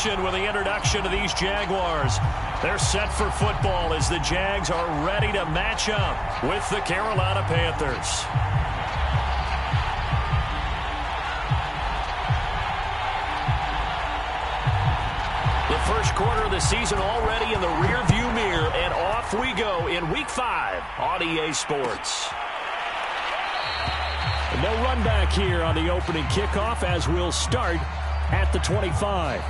action with the introduction of these Jaguars. They're set for football as the Jags are ready to match up with the Carolina Panthers. The first quarter of the season already in the rearview mirror, and off we go in Week 5 on EA Sports. No run back here on the opening kickoff as we'll start at the 25.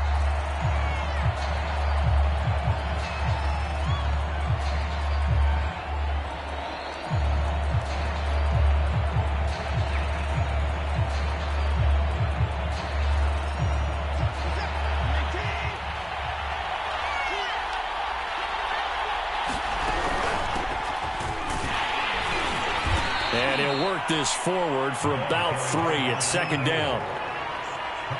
And he'll work this forward for about 3. It's second down.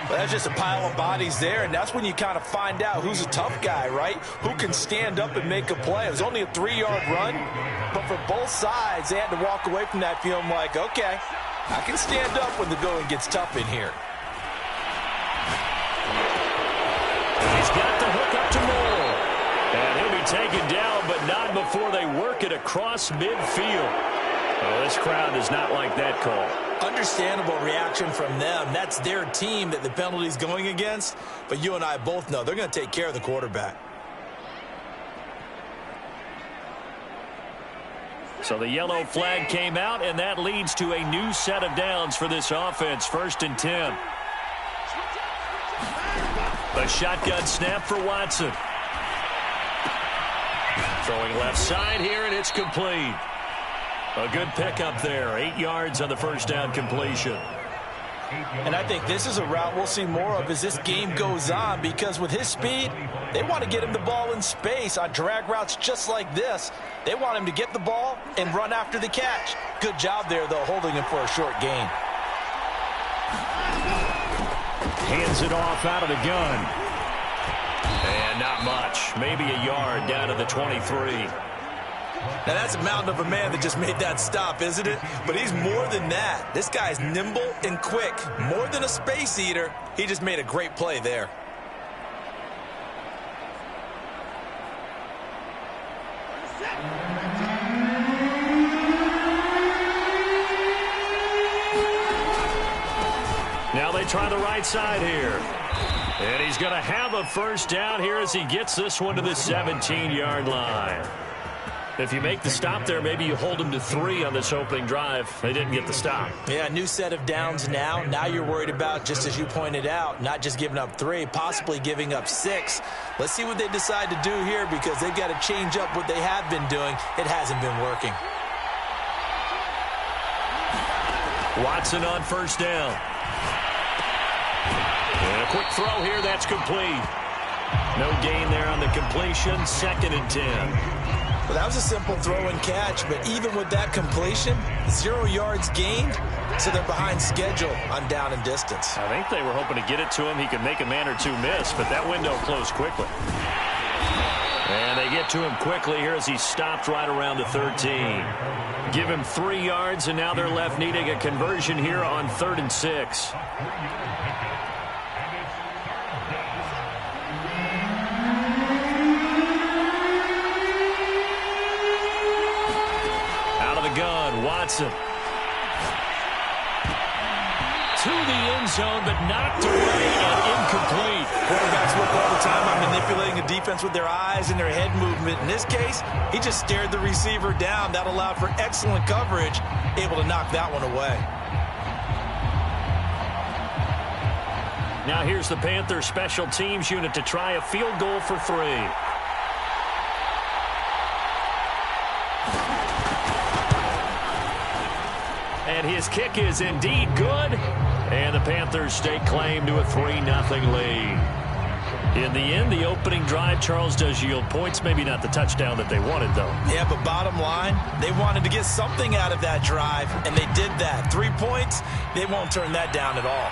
Well, that's just a pile of bodies there, and that's when you kind of find out who's a tough guy, right? Who can stand up and make a play. It was only a 3-yard run, but for both sides, they had to walk away from that feeling like, okay, I can stand up when the going gets tough in here. He's got the hook up to Moore. And he'll be taken down, but not before they work it across midfield. Oh, this crowd does not like that call. Understandable reaction from them. That's their team that the penalty's going against. But you and I both know they're going to take care of the quarterback. So the yellow flag came out, and that leads to a new set of downs for this offense. 1st and 10. A shotgun snap for Watson. Throwing left side here, and it's complete. A good pickup there. 8 yards on the first down completion. And I think this is a route we'll see more of as this game goes on, because with his speed, they want to get him the ball in space on drag routes just like this. They want him to get the ball and run after the catch. Good job there, though, holding him for a short gain. Hands it off out of the gun. And not much. Maybe a yard down to the 23. Now, that's a mountain of a man that just made that stop, isn't it? But he's more than that. This guy's nimble and quick. More than a space eater. He just made a great play there. Now they try the right side here. And he's going to have a first down here as he gets this one to the 17-yard line. If you make the stop there, maybe you hold them to 3 on this opening drive. They didn't get the stop. Yeah, new set of downs now. Now you're worried about, just as you pointed out, not just giving up 3, possibly giving up 6. Let's see what they decide to do here, because they've got to change up what they have been doing. It hasn't been working. Watson on first down. And a quick throw here, that's complete. No gain there on the completion. 2nd and 10. Well, that was a simple throw and catch, but even with that completion, 0 yards gained, so they're behind schedule on down and distance. I think they were hoping to get it to him. He could make a man or two miss, but that window closed quickly. And they get to him quickly here as he stopped right around the 13. Give him 3 yards, and now they're left needing a conversion here on 3rd and 6. Gun, Watson. To the end zone, but knocked away and incomplete. Quarterbacks work all the time on manipulating a defense with their eyes and their head movement. In this case, he just stared the receiver down. That allowed for excellent coverage, able to knock that one away. Now here's the Panthers special teams unit to try a field goal for 3. And his kick is indeed good. And the Panthers stake claim to a 3-0 lead. In the end, the opening drive, Charles, does yield points. Maybe not the touchdown that they wanted, though. Yeah, but bottom line, they wanted to get something out of that drive, and they did that. 3 points, they won't turn that down at all.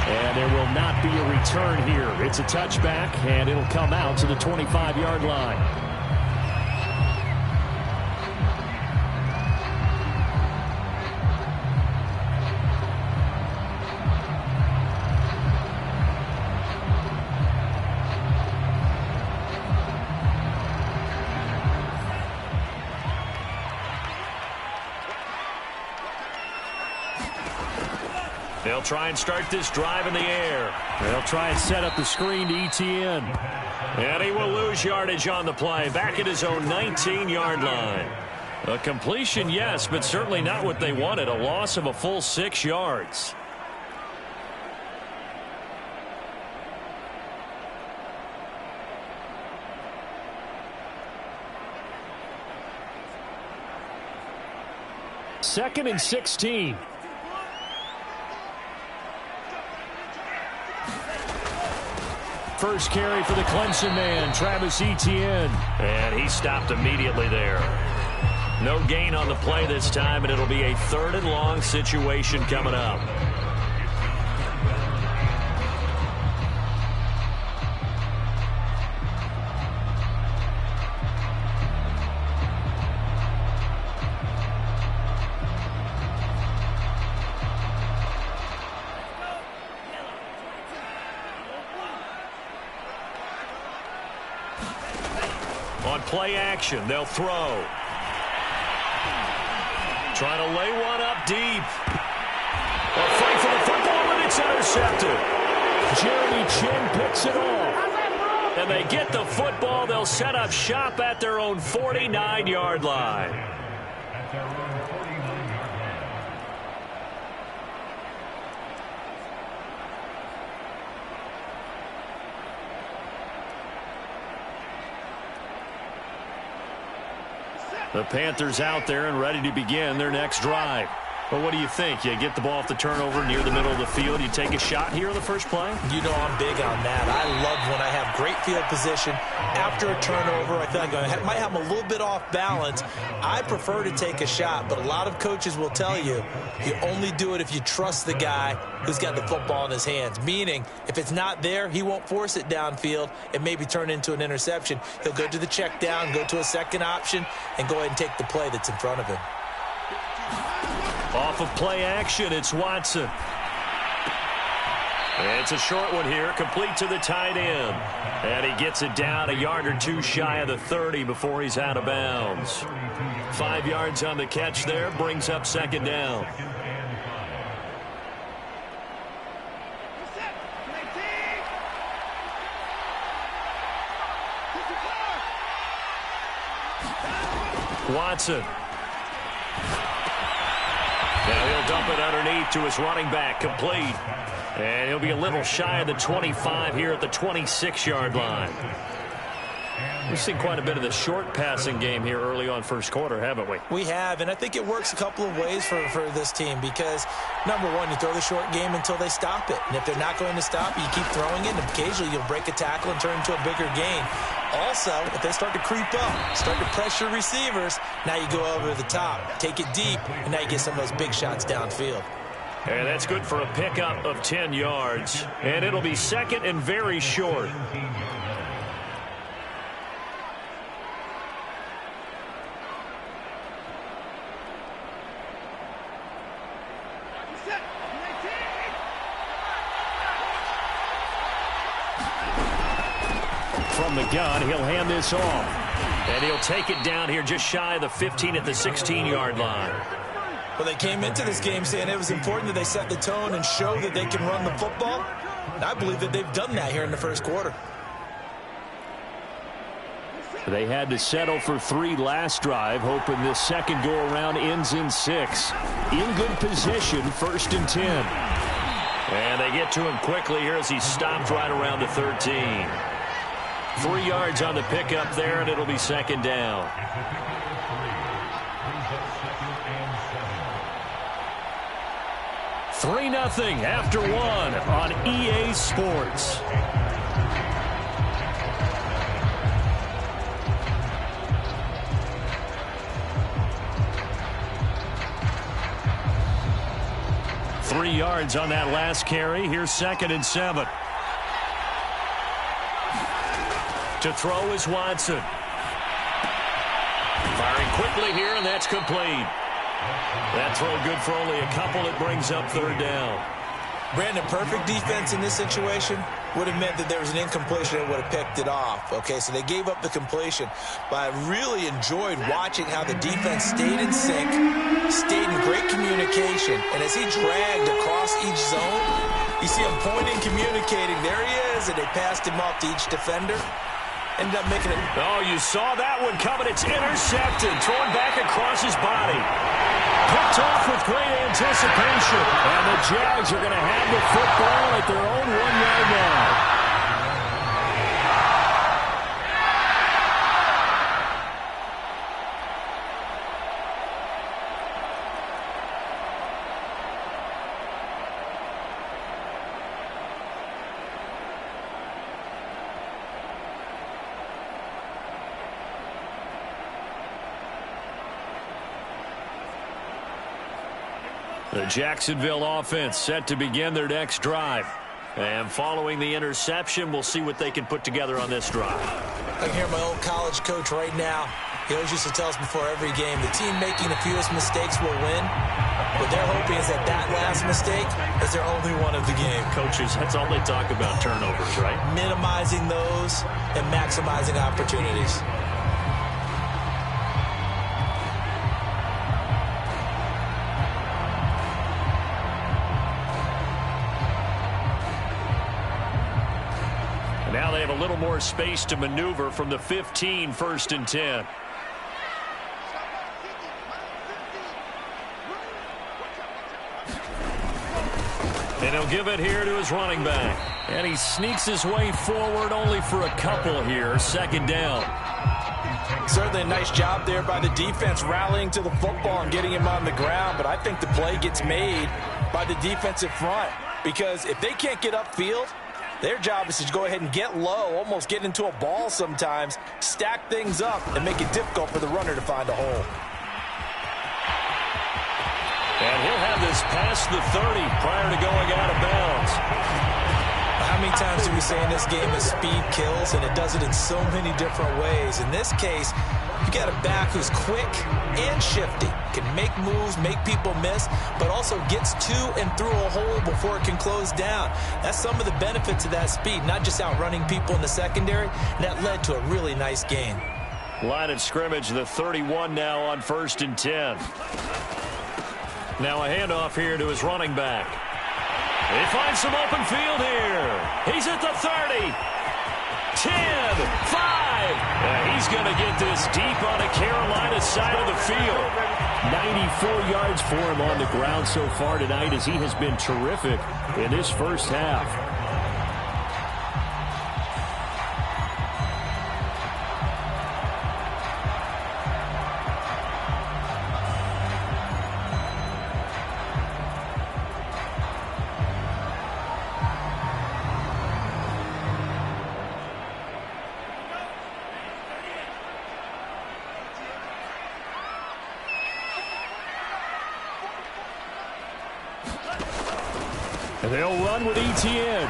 And there will not be a return here. It's a touchback, and it'll come out to the 25-yard line. They'll try and start this drive in the air. They'll try and set up the screen to ETN. And he will lose yardage on the play, back at his own 19-yard line. A completion, yes, but certainly not what they wanted. A loss of a full 6 yards. Second and 16. First carry for the Clemson man, Travis Etienne. And he stopped immediately there. No gain on the play this time, and it'll be a 3rd and long situation coming up. On play action, they'll throw. Trying to lay one up deep. A fight for the football, and it's intercepted. Jeremy Chin picks it off. And they get the football. They'll set up shop at their own 49-yard line. The Panthers out there and ready to begin their next drive. Well, what do you think? You get the ball off the turnover near the middle of the field. You take a shot here in the first play? You know I'm big on that. I love when I have great field position after a turnover. I feel like I might have them a little bit off balance. I prefer to take a shot, but a lot of coaches will tell you you only do it if you trust the guy who's got the football in his hands. Meaning, if it's not there, he won't force it downfield and maybe turn into an interception. He'll go to the check down, go to a second option, and go ahead and take the play that's in front of him. Off of play action, it's Watson. It's a short one here, complete to the tight end. And he gets it down a yard or two shy of the 30 before he's out of bounds. 5 yards on the catch there, brings up second down. Watson. Now he'll dump it underneath to his running back, complete. And he'll be a little shy of the 25 here at the 26-yard line. We've seen quite a bit of the short passing game here early on first quarter, haven't we? We have, and I think it works a couple of ways for this team because, number one, you throw the short game until they stop it. And if they're not going to stop it, you keep throwing it, and occasionally you'll break a tackle and turn into a bigger gain. Also, if they start to creep up, start to pressure receivers, now you go over the top, take it deep, and now you get some of those big shots downfield. And that's good for a pickup of 10 yards. And it'll be second and very short. From the gun, he'll hand this off. And he'll take it down here just shy of the 15 at the 16-yard line. Well, they came into this game saying it was important that they set the tone and show that they can run the football. And I believe that they've done that here in the first quarter. They had to settle for 3 last drive, hoping this second go-around ends in 6. In good position, 1st and 10. And they get to him quickly here as he stopped right around the 13. 3 yards on the pickup there, and it'll be second down. Three 3-0 after 1 on EA Sports. Three yards on that last carry. Here's 2nd and 7. To throw is Watson. Firing quickly here, and that's complete. That throw good for only a couple. It brings up 3rd down. Brandon, perfect defense in this situation would have meant that there was an incompletion and would have picked it off. Okay, so they gave up the completion. But I really enjoyed watching how the defense stayed in sync, stayed in great communication. And as he dragged across each zone, you see him pointing, communicating. There he is, and they passed him off to each defender. Ended up making it. Oh, you saw that one coming. It's intercepted. Thrown back across his body. Picked off with great anticipation. And the Jags are going to have the football at their own 1-yard line. The Jacksonville offense set to begin their next drive. And following the interception, we'll see what they can put together on this drive. I can hear my old college coach right now. He always used to tell us before every game, the team making the fewest mistakes will win. What they're hoping is that that last mistake is their only one of the game. Coaches, that's all they talk about, turnovers, right? Minimizing those and maximizing opportunities. Now they have a little more space to maneuver from the 15, 1st and 10. And he'll give it here to his running back. And he sneaks his way forward only for a couple here. 2nd down. Certainly a nice job there by the defense rallying to the football and getting him on the ground. But I think the play gets made by the defensive front. Because if they can't get upfield, their job is to go ahead and get low, almost get into a ball sometimes, stack things up, and make it difficult for the runner to find a hole. And he'll have this past the 30 prior to going out of bounds. How many times do we say in this game that speed kills, and it does it in so many different ways? In this case, you got a back who's quick and shifty, can make moves, make people miss, but also gets to and through a hole before it can close down. That's some of the benefits of that speed, not just outrunning people in the secondary. That led to a really nice gain. Line of scrimmage, the 31 now on 1st and 10. Now a handoff here to his running back. He finds some open field here. He's at the 30. 10, 5. He's going to get this deep on the Carolina side of the field. 94 yards for him on the ground so far tonight as he has been terrific in this first half. And they'll run with ETN.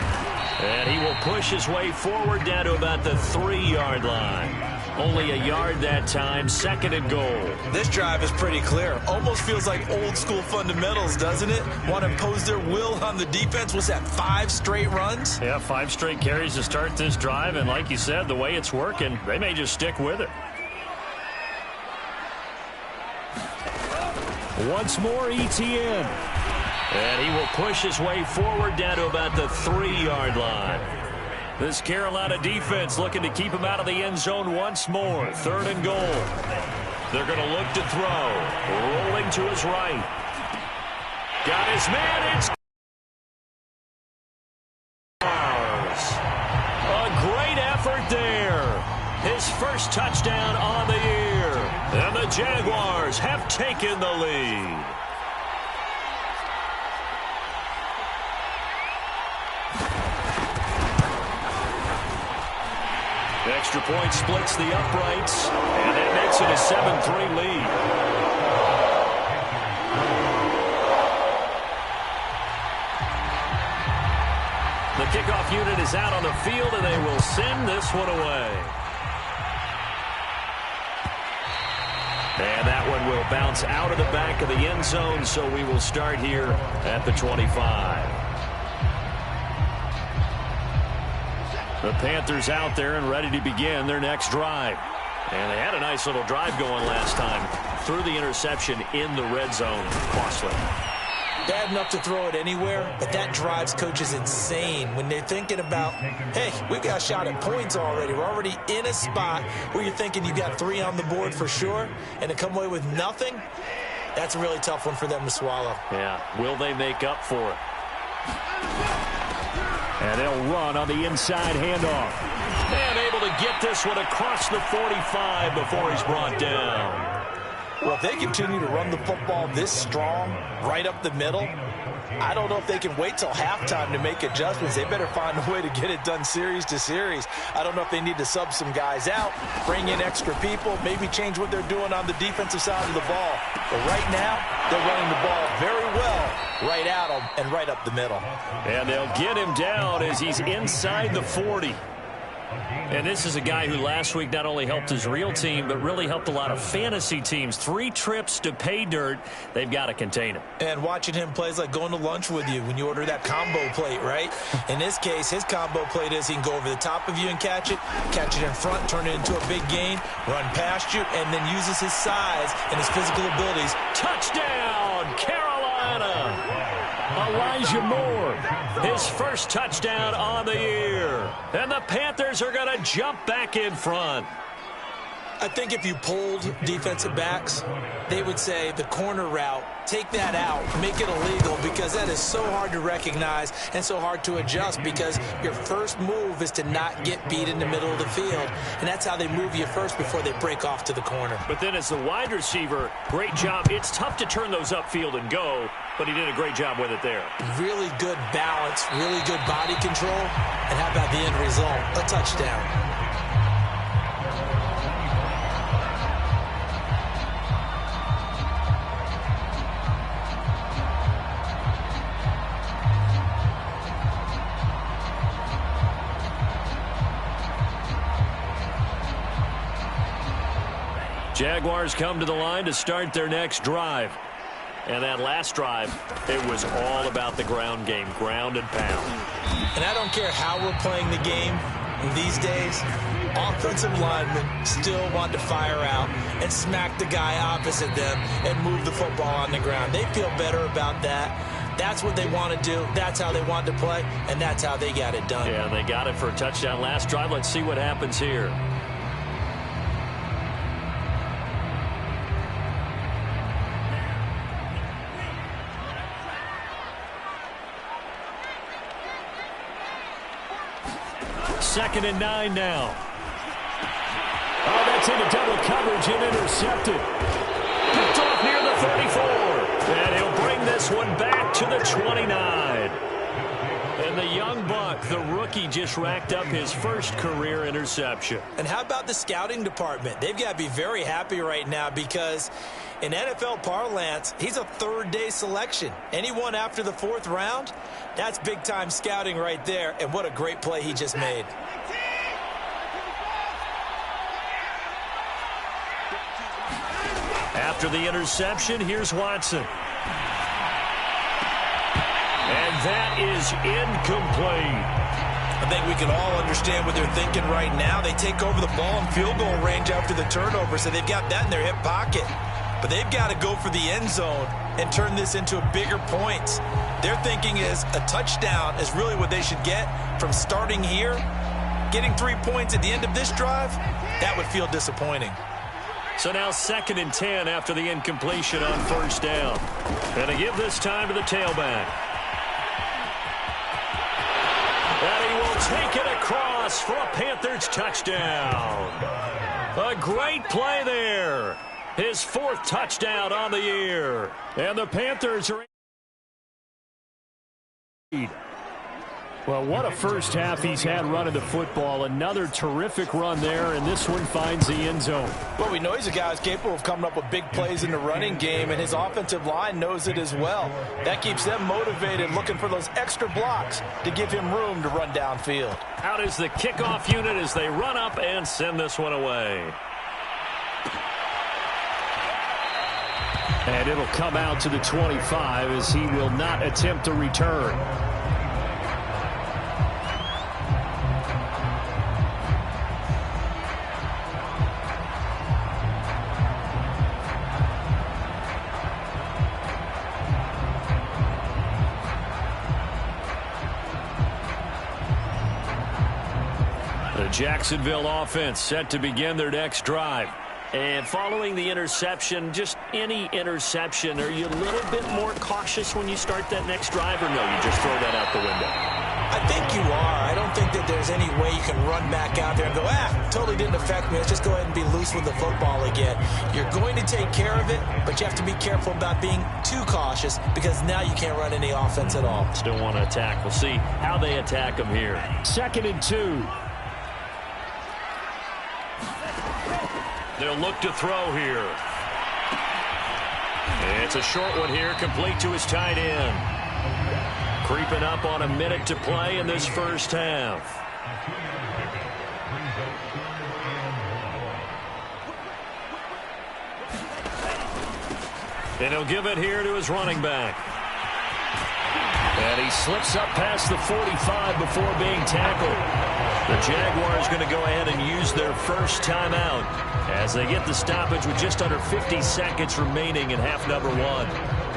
And he will push his way forward down to about the 3-yard line. Only a yard that time, 2nd and goal. This drive is pretty clear. Almost feels like old school fundamentals, doesn't it? Want to impose their will on the defense. Was that 5 straight runs? Yeah, 5 straight carries to start this drive. And like you said, the way it's working, they may just stick with it. Once more, ETN. And he will push his way forward down to about the 3-yard line. This Carolina defense looking to keep him out of the end zone once more. 3rd and goal. They're going to look to throw. Rolling to his right. Got his man. It's a great effort there. His first touchdown on the year. And the Jaguars have taken the lead. Extra point splits the uprights, and that makes it a 7-3 lead. The kickoff unit is out on the field, and they will send this one away. And that one will bounce out of the back of the end zone, so we will start here at the 25. The Panthers out there and ready to begin their next drive. And they had a nice little drive going last time. Threw the interception in the red zone. Costly. Bad enough to throw it anywhere, but that drives coaches insane when they're thinking about, hey, we've got a shot at points already. We're already in a spot where you're thinking you got 3 on the board for sure, and to come away with nothing, that's a really tough one for them to swallow. Yeah, will they make up for it? And they'll run on the inside handoff. And able to get this one across the 45 before he's brought down. Well, if they continue to run the football this strong, right up the middle, I don't know if they can wait till halftime to make adjustments. They better find a way to get it done series to series. I don't know if they need to sub some guys out, bring in extra people, maybe change what they're doing on the defensive side of the ball. But right now, they're running the ball very well right at them and right up the middle. And they'll get him down as he's inside the 40. And this is a guy who last week not only helped his real team, but really helped a lot of fantasy teams. 3 trips to pay dirt. They've got to contain him. And watching him play is like going to lunch with you when you order that combo plate, right? In this case, his combo plate is he can go over the top of you and catch it in front, turn it into a big gain, run past you, and then uses his size and his physical abilities. Touchdown, Carolina! Elijah Moore, his first touchdown on the year. And the Panthers are going to jump back in front. I think if you polled defensive backs, they would say the corner route, take that out, make it illegal, because that is so hard to recognize and so hard to adjust, because your first move is to not get beat in the middle of the field. And that's how they move you first before they break off to the corner. But then as the wide receiver, great job. It's tough to turn those upfield and go, but he did a great job with it there. Really good balance, really good body control. And how about the end result? A touchdown. Jaguars come to the line to start their next drive. And that last drive, it was all about the ground game, ground and pound. And I don't care how we're playing the game these days, offensive linemen still want to fire out and smack the guy opposite them and move the football on the ground. They feel better about that. That's what they want to do. That's how they want to play, and that's how they got it done. Yeah, they got it for a touchdown last drive. Let's see what happens here. Second and 9 now. Oh, that's into double coverage and intercepted. Picked off near the 34. And he'll bring this one back to the 29. And the young buck, the rookie, just racked up his first career interception. And how about the scouting department? They've got to be very happy right now, because in NFL parlance, he's a third-day selection. Anyone after the 4th round, that's big-time scouting right there. And what a great play he just made. After the interception, here's Watson. And that is incomplete. I think we can all understand what they're thinking right now. They take over the ball in field goal range after the turnover, so they've got that in their hip pocket. But they've got to go for the end zone and turn this into bigger points. Their thinking is a touchdown is really what they should get from starting here. Getting 3 points at the end of this drive, that would feel disappointing. So now 2nd and 10 after the incompletion on 1st down. And to give this time to the tailback. And he will take it across for a Panthers touchdown. A great play there. His 4th touchdown on the year. And the Panthers are... Well, what a first half he's had running the football. Another terrific run there, and this one finds the end zone. Well, we know he's a guy who's capable of coming up with big plays in the running game, and his offensive line knows it as well. That keeps them motivated, looking for those extra blocks to give him room to run downfield. Out is the kickoff unit as they run up and send this one away. And it'll come out to the 25 as he will not attempt to return. Jacksonville offense set to begin their next drive. And following the interception, just any interception, are you a little bit more cautious when you start that next drive, or no, you just throw that out the window? I think you are. I don't think that there's any way you can run back out there and go, totally didn't affect me. Let's just go ahead and be loose with the football again. You're going to take care of it, but you have to be careful about being too cautious because now you can't run any offense at all. Still want to attack. We'll see how they attack them here. 2nd and 2. They'll look to throw here. It's a short one here, complete to his tight end. Creeping up on a minute to play in this first half. And he'll give it here to his running back. And he slips up past the 45 before being tackled. The Jaguars going to go ahead and use their first timeout as they get the stoppage with just under 50 seconds remaining in half number 1.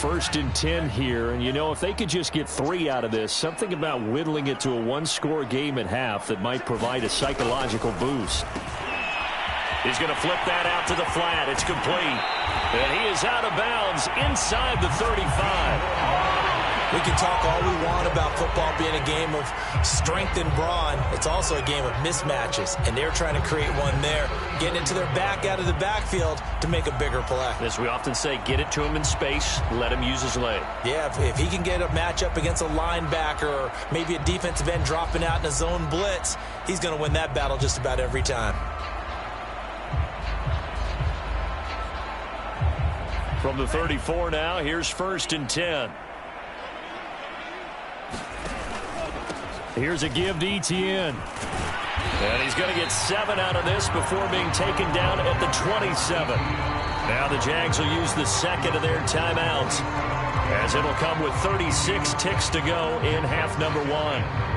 First and 10 here, and you know, if they could just get 3 out of this, something about whittling it to a one-score game at half that might provide a psychological boost. He's going to flip that out to the flat. It's complete. And he is out of bounds inside the 35. We can talk all we want about football being a game of strength and brawn. It's also a game of mismatches, and they're trying to create one there, getting it to their back out of the backfield to make a bigger play. As we often say, get it to him in space, let him use his leg. Yeah, if he can get a matchup against a linebacker or maybe a defensive end dropping out in a zone blitz, he's going to win that battle just about every time. From the 34 now, here's 1st and 10. Here's a give to Etienne. And he's going to get 7 out of this before being taken down at the 27. Now the Jags will use the second of their timeouts, as it'll come with 36 ticks to go in half number 1.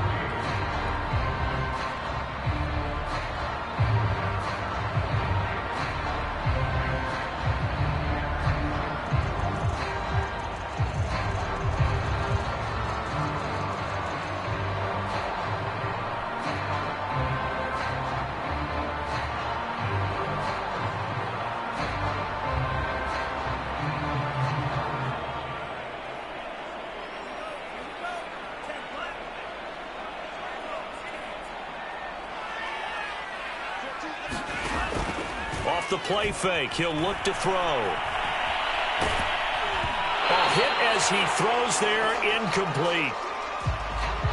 Off the play fake, he'll look to throw. A hit as he throws there, incomplete.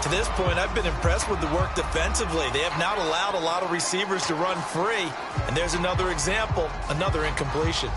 To this point, I've been impressed with the work defensively. They have not allowed a lot of receivers to run free. And there's another example, another incompletion.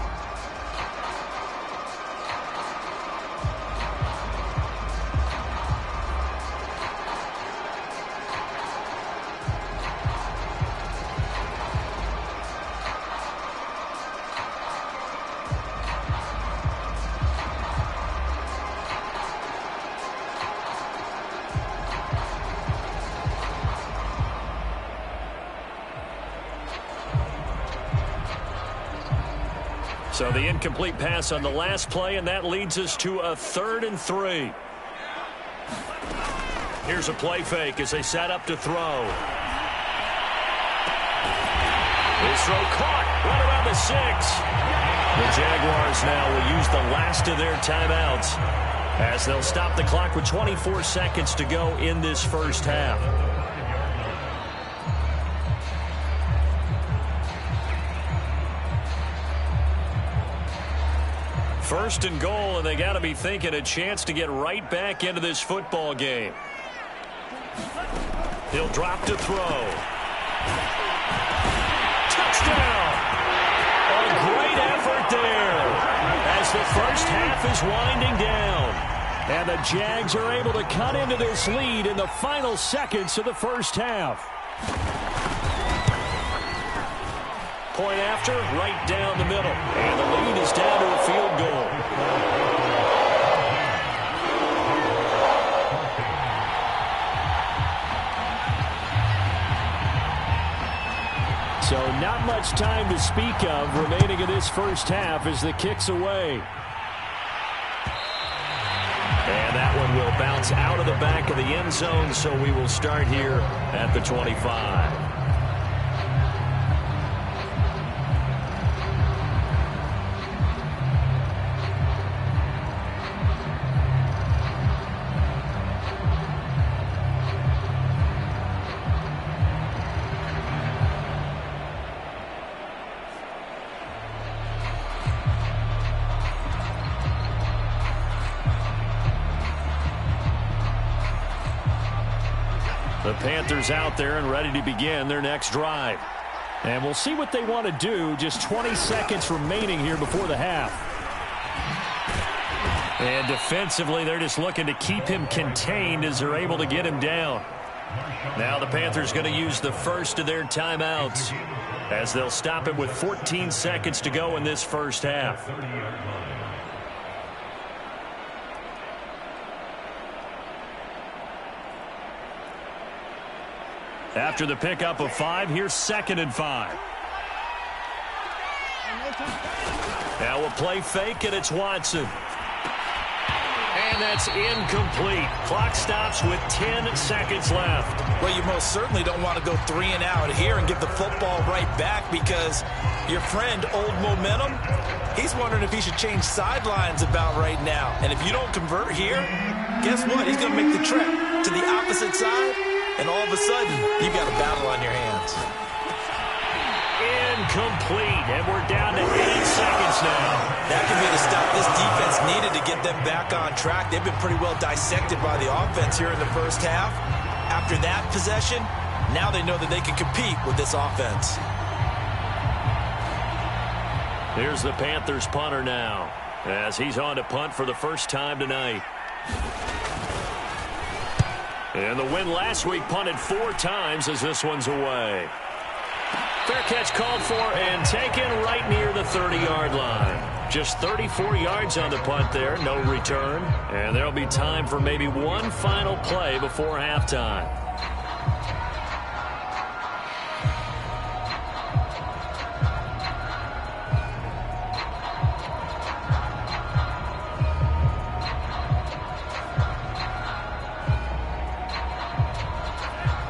So the incomplete pass on the last play, and that leads us to a 3rd and 3. Here's a play fake as they set up to throw. His throw caught right around the 6. The Jaguars now will use the last of their timeouts as they'll stop the clock with 24 seconds to go in this first half. First and goal, and they got to be thinking a chance to get right back into this football game. He'll drop to throw. Touchdown! A great effort there as the first half is winding down. And the Jags are able to cut into this lead in the final seconds of the first half. point after, right down the middle. And the lead is down to a field goal. So not much time to speak of remaining in this first half as the kick's away. And that one will bounce out of the back of the end zone, so we will start here at the 25. The Panthers out there and ready to begin their next drive. And we'll see what they want to do. Just 20 seconds remaining here before the half. And defensively, they're just looking to keep him contained as they're able to get him down. Now the Panthers going to use the first of their timeouts as they'll stop him with 14 seconds to go in this first half. After the pickup of 5, here's 2nd and 5. Now we'll play fake, and it's Watson. And that's incomplete. Clock stops with 10 seconds left. Well, you most certainly don't want to go 3 and out here and give the football right back because your friend, Old Momentum, he's wondering if he should change sidelines about right now. And if you don't convert here, guess what? He's going to make the trek to the opposite side. And all of a sudden, you've got a battle on your hands. Incomplete, and we're down to 8 seconds now. That could be the stop this defense needed to get them back on track. They've been pretty well dissected by the offense here in the first half. After that possession, now they know that they can compete with this offense. Here's the Panthers punter now, as he's on to punt for the first time tonight. And the win last week punted 4 times as this one's away. Fair catch called for and taken right near the 30-yard line. Just 34 yards on the punt there, no return. And there'll be time for maybe one final play before halftime.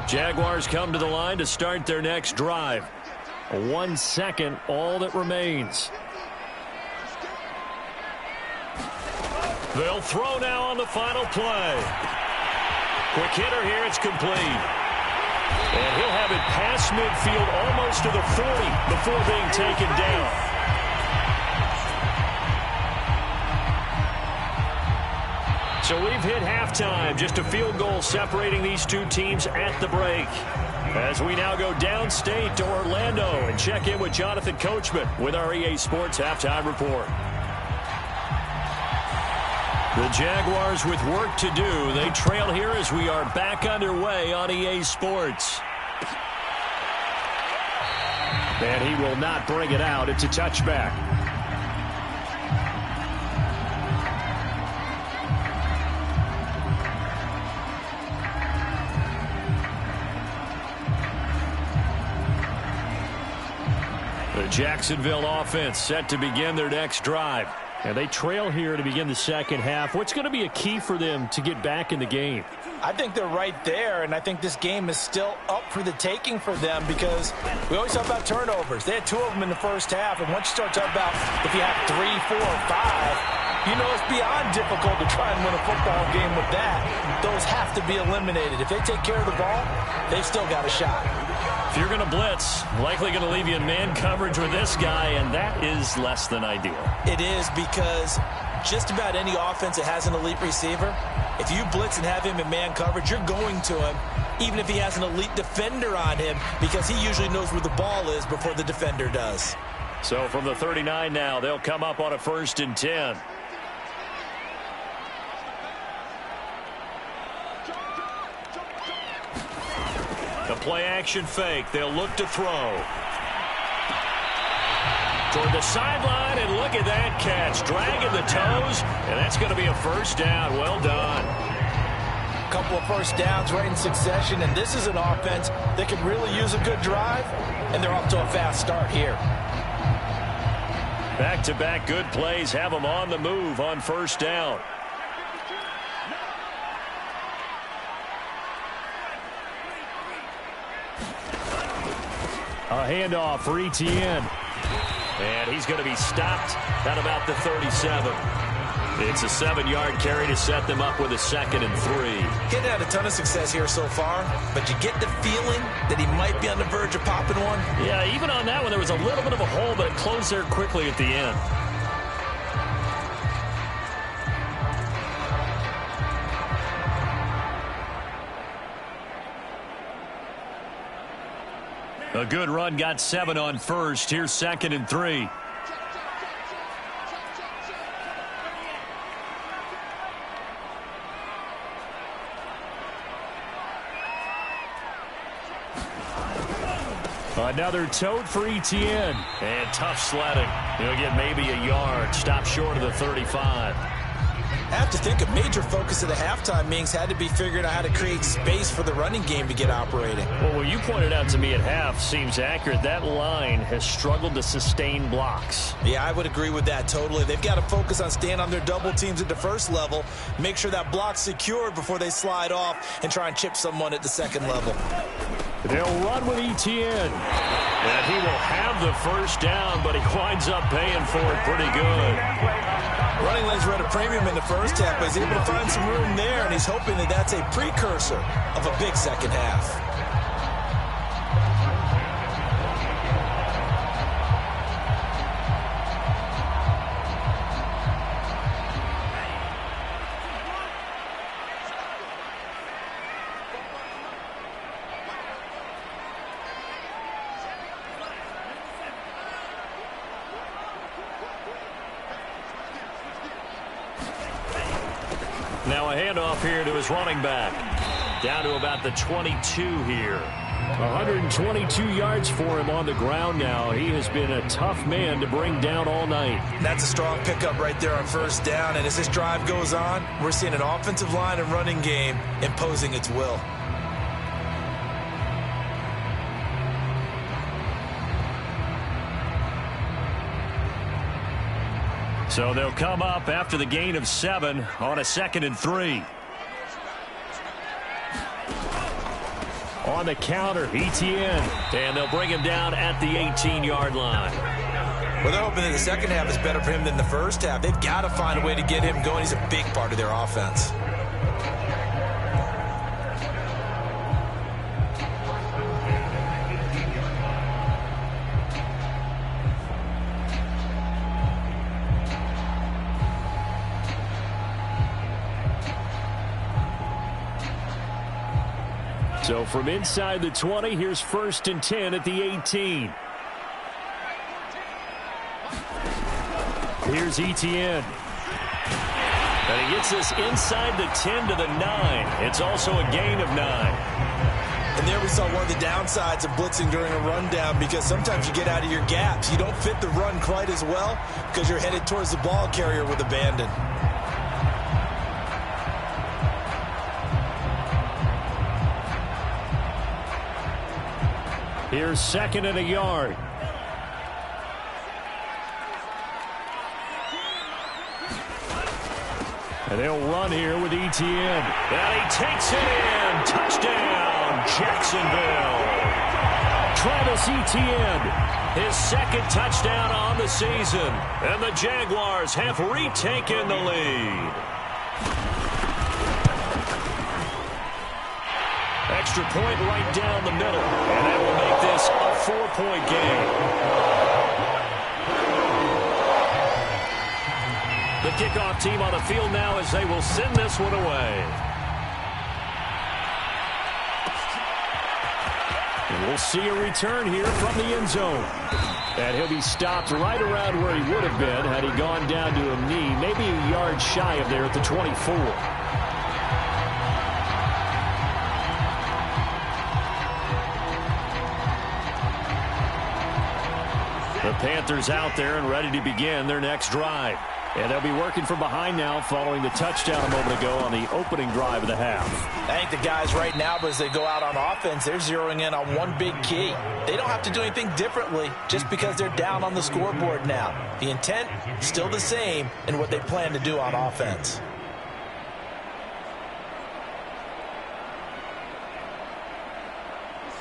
Jaguars come to the line to start their next drive. 1 second, all that remains. They'll throw now on the final play. Quick hitter here, it's complete. And he'll have it past midfield almost to the 40 before being taken down. So we've hit halftime, just a field goal separating these two teams at the break. As we now go downstate to Orlando and check in with Jonathan Coachman with our EA Sports Halftime Report. The Jaguars with work to do. They trail here as we are back underway on EA Sports. And he will not bring it out. It's a touchback. The Jacksonville offense set to begin their next drive. And they trail here to begin the second half. What's going to be a key for them to get back in the game? I think they're right there, and I think this game is still up for the taking for them because we always talk about turnovers. They had 2 of them in the first half, and once you start talking about if you have 3, 4, 5, you know it's beyond difficult to try and win a football game with that. Those have to be eliminated. If they take care of the ball, they've still got a shot. If you're going to blitz, likely going to leave you in man coverage with this guy, and that is less than ideal. It is because just about any offense that has an elite receiver, if you blitz and have him in man coverage, you're going to him, even if he has an elite defender on him, because he usually knows where the ball is before the defender does. So from the 39 now, they'll come up on a 1st and 10. The play action fake. They'll look to throw. toward the sideline, and look at that catch. Dragging the toes, and that's going to be a first down. Well done. A couple of first downs right in succession, and this is an offense that can really use a good drive, and they're off to a fast start here. Back-to-back good plays have them on the move on first down. A handoff for Etienne. And he's going to be stopped at about the 37. It's a 7-yard carry to set them up with a 2nd and 3. Getting had a ton of success here so far, but you get the feeling that he might be on the verge of popping one. Yeah, even on that one, there was a little bit of a hole, but it closed there quickly at the end. A good run, got 7 on first. Here's 2nd and 3. Another tote for Etienne. And tough sledding. He'll get maybe a yard. Stop short of the 35. I have to think a major focus of the halftime meetings had to be figuring out how to create space for the running game to get operating. Well, what you pointed out to me at half seems accurate. That line has struggled to sustain blocks. Yeah, I would agree with that totally. They've got to focus on staying on their double teams at the first level, make sure that block's secured before they slide off and try and chip someone at the second level. They'll run with Etienne. And he will have the first down, but he winds up paying for it pretty good. Running lanes were at a premium in the first half, but he's able to find some room there, and he's hoping that that's a precursor of a big second half. Now a handoff here to his running back. Down to about the 22 here. 122 yards for him on the ground now. He has been a tough man to bring down all night. That's a strong pickup right there on first down. And as this drive goes on, we're seeing an offensive line and running game imposing its will. So they'll come up after the gain of 7 on a 2nd and 3. On the counter, Etienne. And they'll bring him down at the 18-yard line. Well, they're hoping that the second half is better for him than the first half. They've got to find a way to get him going. He's a big part of their offense. So from inside the 20, here's 1st and 10 at the 18. Here's Etienne. And he gets this inside the 10 to the 9. It's also a gain of 9. And there we saw one of the downsides of blitzing during a rundown, because sometimes you get out of your gaps. You don't fit the run quite as well because you're headed towards the ball carrier with abandon. Here's 2nd and a yard. And they'll run here with Etienne. And he takes it in. Touchdown, Jacksonville. Travis Etienne, his 2nd touchdown on the season. And the Jaguars have retaken the lead. Extra point right down the middle. And that will make this a 4-point game. The kickoff team on the field now as they will send this one away. And we'll see a return here from the end zone. And he'll be stopped right around where he would have been had he gone down to a knee, maybe a yard shy of there at the 24. The Panthers out there and ready to begin their next drive. And they'll be working from behind now following the touchdown a moment ago on the opening drive of the half. I think the guys right now, as they go out on offense, they're zeroing in on one big key. They don't have to do anything differently just because they're down on the scoreboard now. The intent, still the same in what they plan to do on offense.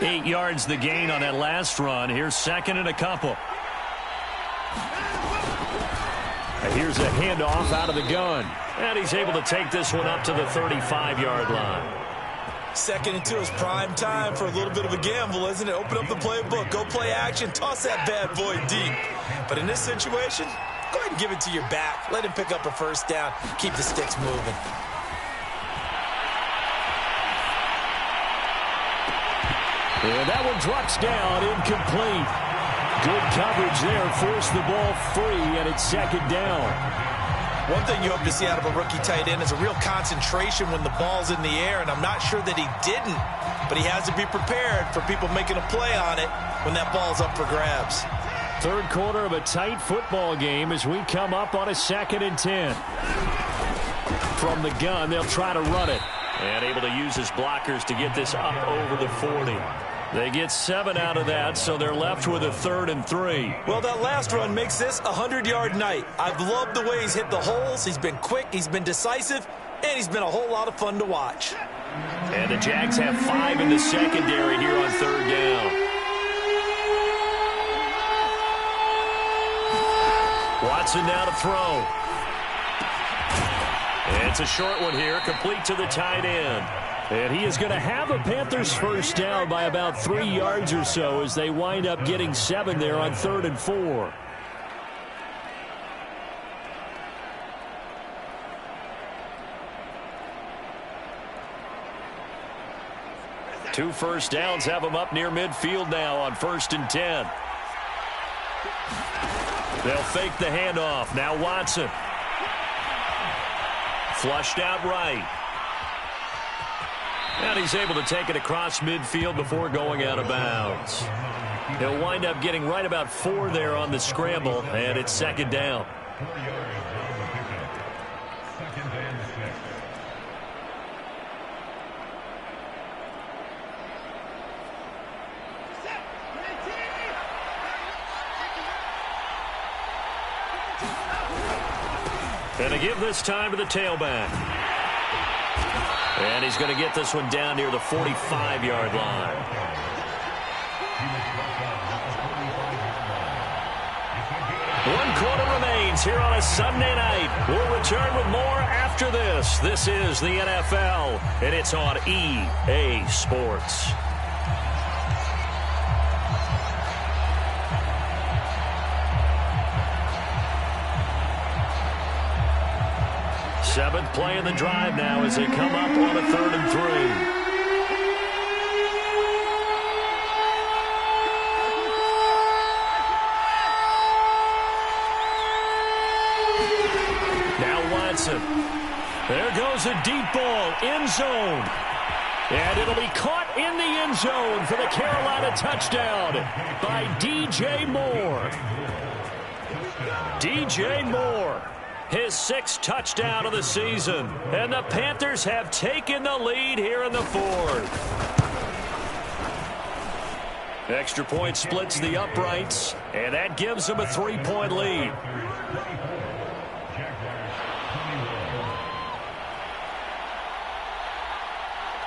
Eight yards the gain on that last run. Here's second and a couple. And here's a handoff out of the gun. And he's able to take this one up to the 35-yard line. Second and 2 is prime time for a little bit of a gamble, isn't it? Open up the playbook, go play action, toss that bad boy deep. But in this situation, go ahead and give it to your back. Let him pick up a first down. Keep the sticks moving. And that one drops down, incomplete. Good coverage there, forced the ball free, and it's second down. One thing you hope to see out of a rookie tight end is a real concentration when the ball's in the air, and I'm not sure that he didn't, but he has to be prepared for people making a play on it when that ball's up for grabs. Third quarter of a tight football game as we come up on a 2nd and 10. From the gun, they'll try to run it. And able to use his blockers to get this up over the 40. They get 7 out of that, so they're left with a 3rd and 3. Well, that last run makes this a 100-yard night. I've loved the way he's hit the holes. He's been quick, he's been decisive, and he's been a whole lot of fun to watch. And the Jags have 5 in the secondary here on 3rd down. Watson now to throw. It's a short one here, complete to the tight end. And he is going to have a Panthers first down by about 3 yards or so as they wind up getting 7 there on 3rd and 4. Two first downs have them up near midfield now on 1st and 10. They'll fake the handoff. Now Watson. Flushed out right. And he's able to take it across midfield before going out of bounds. He'll wind up getting right about 4 there on the scramble, and it's 2nd down. And to give this time to the tailback. And he's going to get this one down near the 45-yard line. One quarter remains here on a Sunday night. We'll return with more after this. This is the NFL, and it's on EA Sports. Seventh play in the drive now as they come up on a 3rd and 3. Now Watson. There goes a deep ball, end zone. And it'll be caught in the end zone for the Carolina touchdown by DJ Moore. DJ Moore. His 6th touchdown of the season. And the Panthers have taken the lead here in the 4th. Extra point splits the uprights, and that gives them a 3-point lead.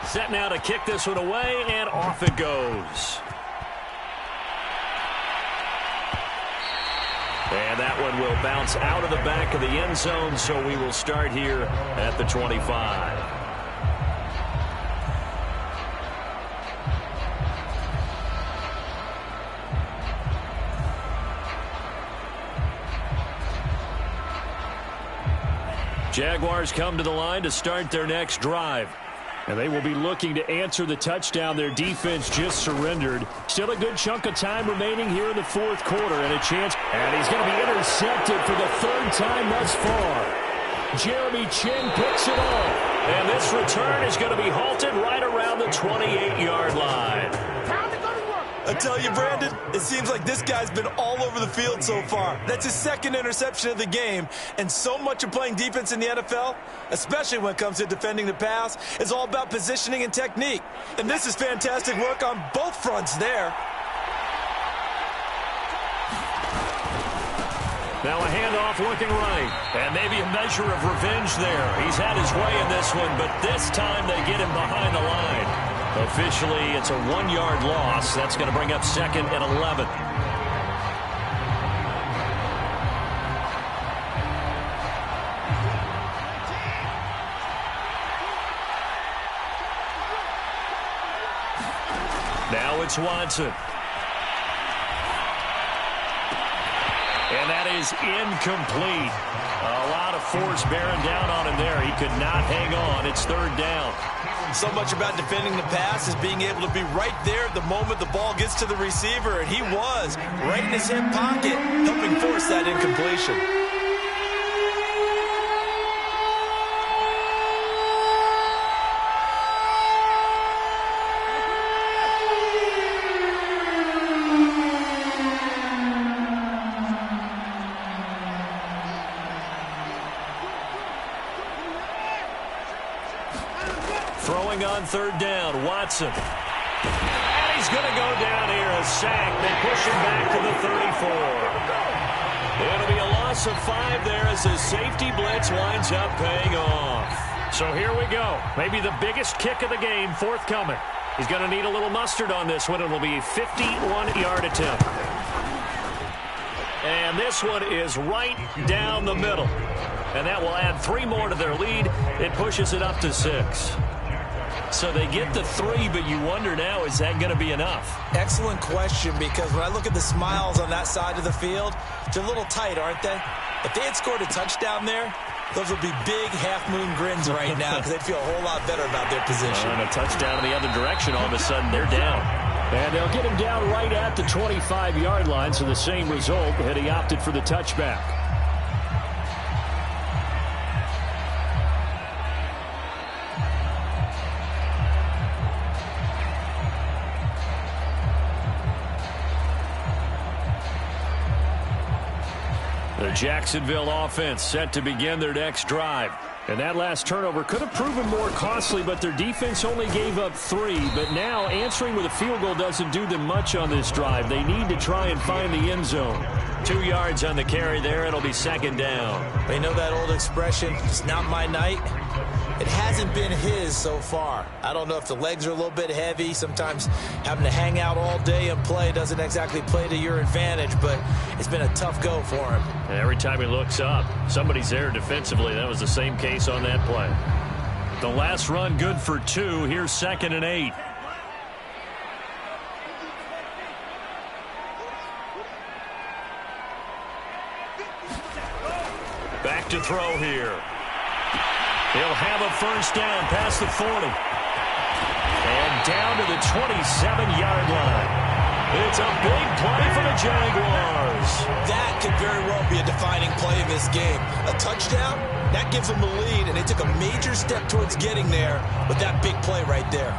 Set now to kick this one away, and off it goes. And that one will bounce out of the back of the end zone, so we will start here at the 25. Jaguars come to the line to start their next drive. And they will be looking to answer the touchdown their defense just surrendered. Still a good chunk of time remaining here in the 4th quarter, and a chance. And he's going to be intercepted for the 3rd time thus far. Jeremy Chin picks it off. And this return is going to be halted right around the 28-yard line. I tell you, Brandon, it seems like this guy's been all over the field so far. That's his second interception of the game, and so much of playing defense in the NFL, especially when it comes to defending the pass, is all about positioning and technique. And this is fantastic work on both fronts there. Now a handoff looking right, and maybe a measure of revenge there. He's had his way in this one, but this time they get him behind the line. Officially, it's a 1-yard loss. That's going to bring up 2nd and 11. Now it's Watson. And that is incomplete. A lot of force bearing down on him there. He could not hang on. It's 3rd down. So much about defending the pass is being able to be right there at the moment the ball gets to the receiver, and he was right in his hip pocket, helping force that incompletion. Throwing on 3rd down, Watson. And he's going to go down here, a sack. They push him back to the 34. It'll be a loss of 5 there as the safety blitz winds up paying off. So here we go. Maybe the biggest kick of the game forthcoming. He's going to need a little mustard on this one. It'll be a 51-yard attempt. And this one is right down the middle. And that will add 3 more to their lead. It pushes it up to 6. So they get the 3, but you wonder now, is that going to be enough? Excellent question, because when I look at the smiles on that side of the field, they're a little tight, aren't they? If they had scored a touchdown there, those would be big half-moon grins right now because they'd feel a whole lot better about their position. And a touchdown in the other direction, all of a sudden they're down. And they'll get him down right at the 25-yard line, so the same result had he opted for the touchback. The Jacksonville offense set to begin their next drive. And that last turnover could have proven more costly, but their defense only gave up 3. But now answering with a field goal doesn't do them much on this drive. They need to try and find the end zone. 2 yards on the carry there. It'll be 2nd down. They know that old expression, it's not my night. It hasn't been his so far. I don't know if the legs are a little bit heavy. Sometimes having to hang out all day and play doesn't exactly play to your advantage, but it's been a tough go for him. And every time he looks up, somebody's there defensively. That was the same case on that play. The last run good for 2. Here's 2nd and 8. Back to throw here. He'll have a 1st down past the 40. And down to the 27-yard line. It's a big play for the Jaguars. That could very well be a defining play in this game. A touchdown, that gives them the lead, and they took a major step towards getting there with that big play right there.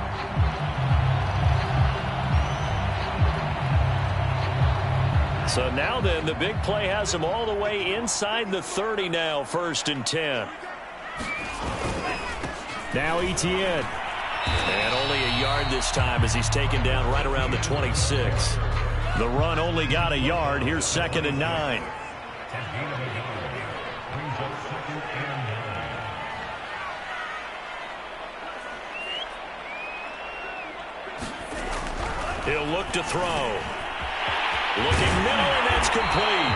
So now then, the big play has them all the way inside the 30 now, 1st and 10. Now Etienne. And only a yard this time as he's taken down right around the 26. The run only got a yard. Here's 2nd and 9. He'll look to throw. Looking middle, and that's complete.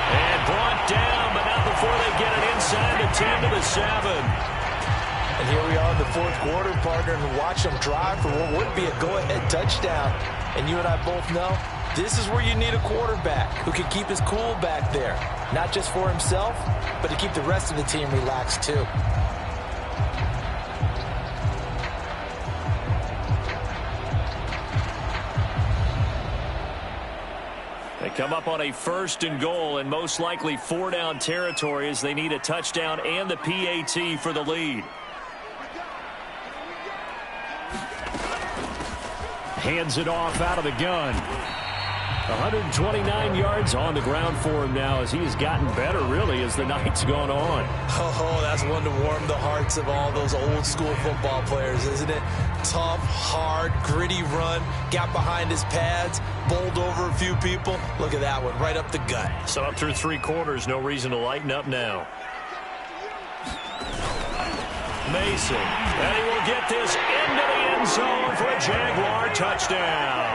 And brought down, but not before they get it inside the 10 to the 7. And here we are in the 4th quarter, partner, and watch them drive for what would be a go-ahead touchdown. And you and I both know this is where you need a quarterback who can keep his cool back there. Not just for himself, but to keep the rest of the team relaxed too. They come up on a 1st and goal and most likely 4-down territory as they need a touchdown and the PAT for the lead. hands it off out of the gun. 129 yards on the ground for him now as he has gotten better, really, as the night's gone on. Oh, that's one to warm the hearts of all those old-school football players, isn't it? Tough, hard, gritty run, got behind his pads, bowled over a few people. Look at that one, right up the gut. So up through 3 quarters, no reason to lighten up now. Mason, and he will get this into the end zone for a Jaguar touchdown.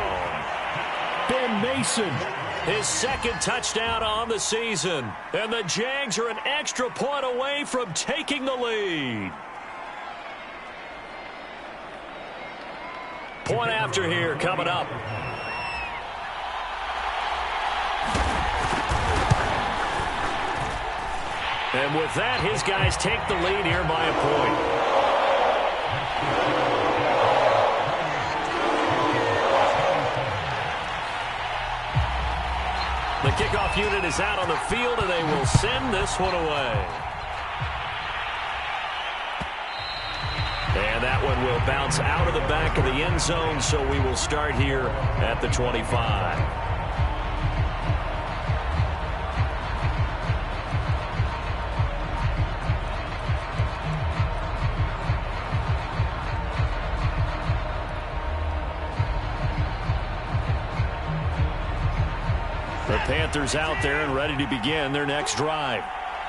Ben Mason, his second touchdown on the season. And the Jags are an extra point away from taking the lead. Point after here coming up. And with that, his guys take the lead here by a point. The kickoff unit is out on the field, and they will send this one away. And that one will bounce out of the back of the end zone, so we will start here at the 25. The Panthers out there and ready to begin their next drive.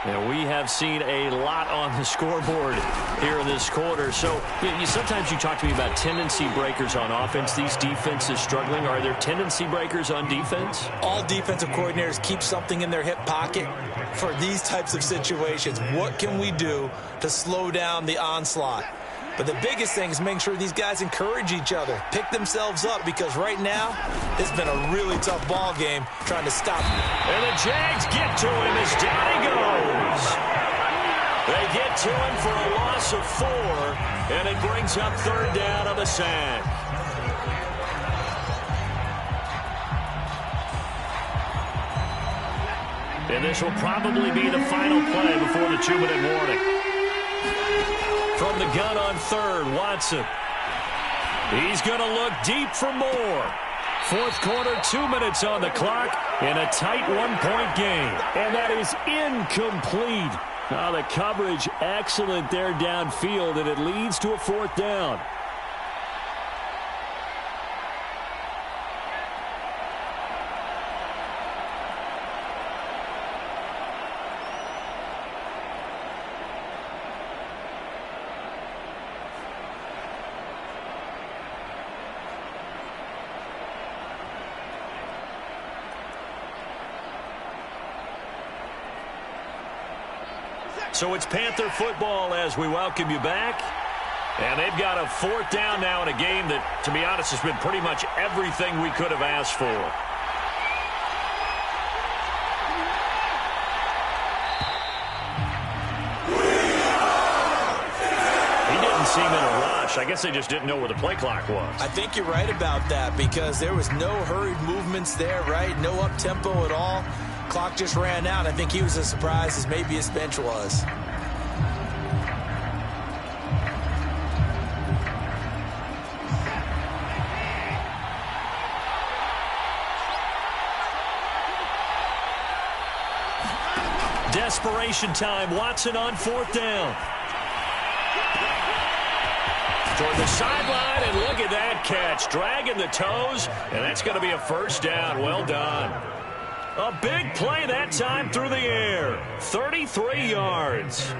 And we have seen a lot on the scoreboard here in this quarter. So sometimes you talk to me about tendency breakers on offense. These defenses struggling. Are there tendency breakers on defense? All defensive coordinators keep something in their hip pocket for these types of situations. What can we do to slow down the onslaught? But the biggest thing is making sure these guys encourage each other, pick themselves up, because right now it's been a really tough ball game trying to stop him. And the Jags get to him as down he goes. They get to him for a loss of 4, and it brings up 3rd down on the sack. And this will probably be the final play before the 2-minute warning. From the gun on 3rd, Watson. He's going to look deep for more. 4th quarter, 2 minutes on the clock in a tight 1-point game. And that is incomplete. The coverage excellent there downfield, and it leads to a 4th down. So it's Panther football as we welcome you back. And they've got a 4th down now in a game that, to be honest, has been pretty much everything we could have asked for. He didn't seem in a rush. I guess they just didn't know where the play clock was. I think you're right about that, because there was no hurried movements there, right? No up-tempo at all. Clock just ran out. I think he was as surprised as maybe his bench was. Desperation time. Watson on 4th down. Toward the sideline, and look at that catch. Dragging the toes, and that's going to be a 1st down. Well done. A big play that time through the air. 33 yards.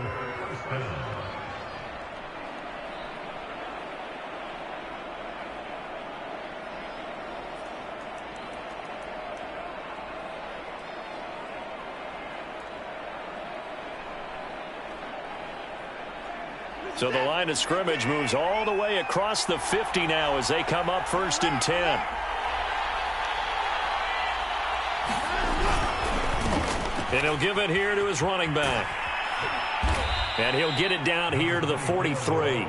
So the line of scrimmage moves all the way across the 50 now as they come up 1st and 10. And he'll give it here to his running back. And he'll get it down here to the 43.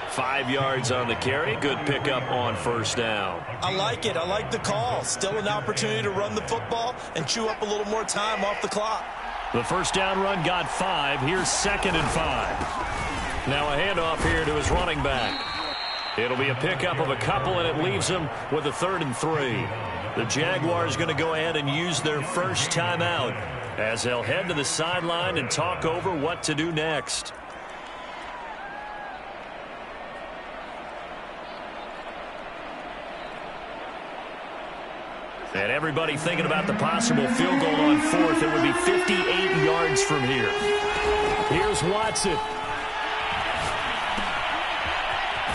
5 yards on the carry. Good pickup on 1st down. I like it. I like the call. Still an opportunity to run the football and chew up a little more time off the clock. The 1st down run got 5. Here's 2nd and 5. Now a handoff here to his running back. It'll be a pickup of a couple, and it leaves them with a 3rd and 3. The Jaguars going to go ahead and use their first timeout as they'll head to the sideline and talk over what to do next. And everybody thinking about the possible field goal on 4th. It would be 58 yards from here. Here's Watson.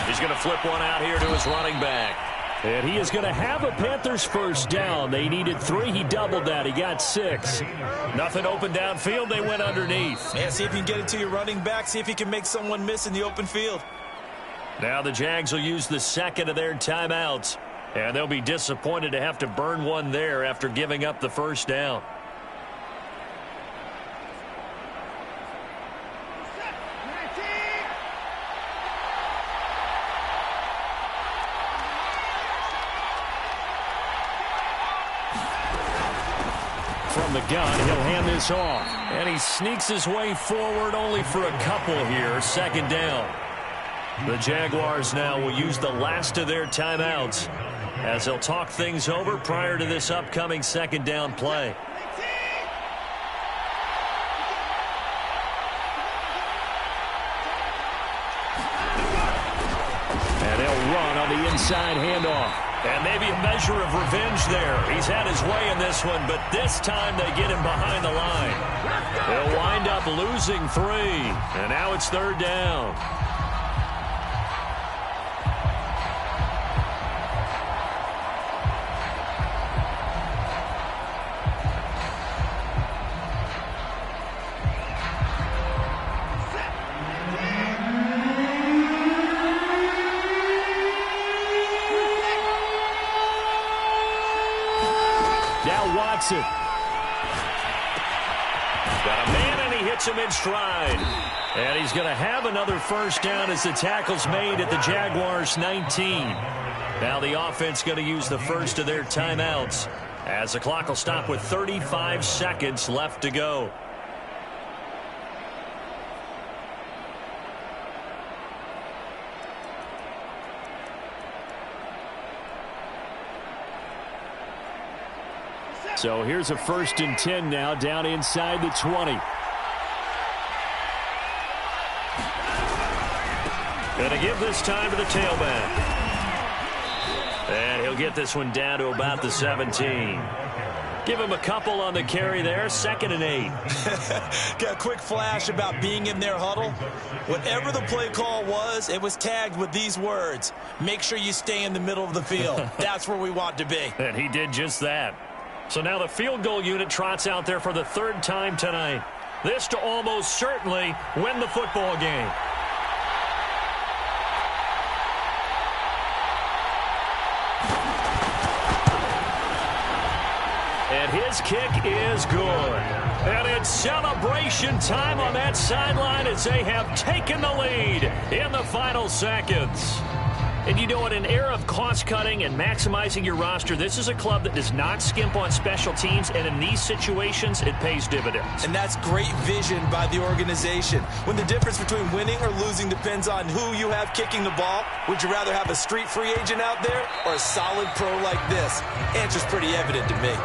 He's going to flip one out here to his running back. And he is going to have a Panthers first down. They needed 3. He doubled that. He got 6. Nothing open downfield. They went underneath. Yeah, see if you can get it to your running back. See if you can make someone miss in the open field. Now the Jags will use the second of their timeouts. And they'll be disappointed to have to burn one there after giving up the first down. From the gun, he'll hand this off. And he sneaks his way forward only for a couple here. 2nd down. The Jaguars now will use the last of their timeouts as they'll talk things over prior to this upcoming 2nd down play. And they'll run on the inside handoff. And maybe a measure of revenge there. He's had his way in this one, but this time they get him behind the line. They'll wind up losing 3. And now it's 3rd down. Watson. Got a man, and he hits him in stride. And he's going to have another first down as the tackle's made at the Jaguars' 19. Now the offense going to use the first of their timeouts as the clock will stop with 35 seconds left to go. So here's a 1st and 10 now down inside the 20. Going to give this time to the tailback. And he'll get this one down to about the 17. Give him a couple on the carry there. 2nd and 8. Got a quick flash about being in their huddle. Whatever the play call was, it was tagged with these words. Make sure you stay in the middle of the field. That's where we want to be. And he did just that. So now the field goal unit trots out there for the 3rd time tonight. This to almost certainly win the football game. And his kick is good. And it's celebration time on that sideline as they have taken the lead in the final seconds. And you know, in an era of cost-cutting and maximizing your roster, this is a club that does not skimp on special teams, and in these situations, it pays dividends. And that's great vision by the organization. When the difference between winning or losing depends on who you have kicking the ball, would you rather have a street free agent out there or a solid pro like this? Answer's pretty evident to me.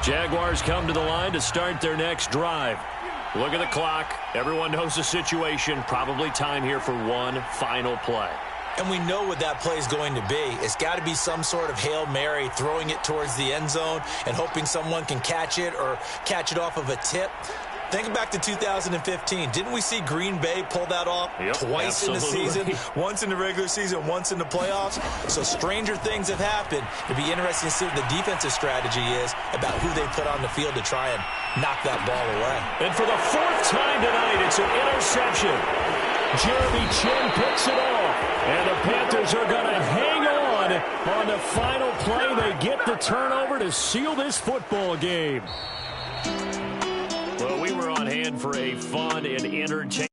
Jaguars come to the line to start their next drive. Look at the clock. Everyone knows the situation. Probably time here for one final play. And we know what that play is going to be. It's got to be some sort of Hail Mary, throwing it towards the end zone and hoping someone can catch it or catch it off of a tip. Think back to 2015. Didn't we see Green Bay pull that off twice in the season? Once in the regular season, once in the playoffs. So stranger things have happened. It'd be interesting to see what the defensive strategy is about who they put on the field to try and knock that ball away. And for the 4th time tonight, it's an interception. Jeremy Chin picks it off. And the Panthers are going to hang on the final play. They get the turnover to seal this football game. Well, we were on hand for a fun and entertaining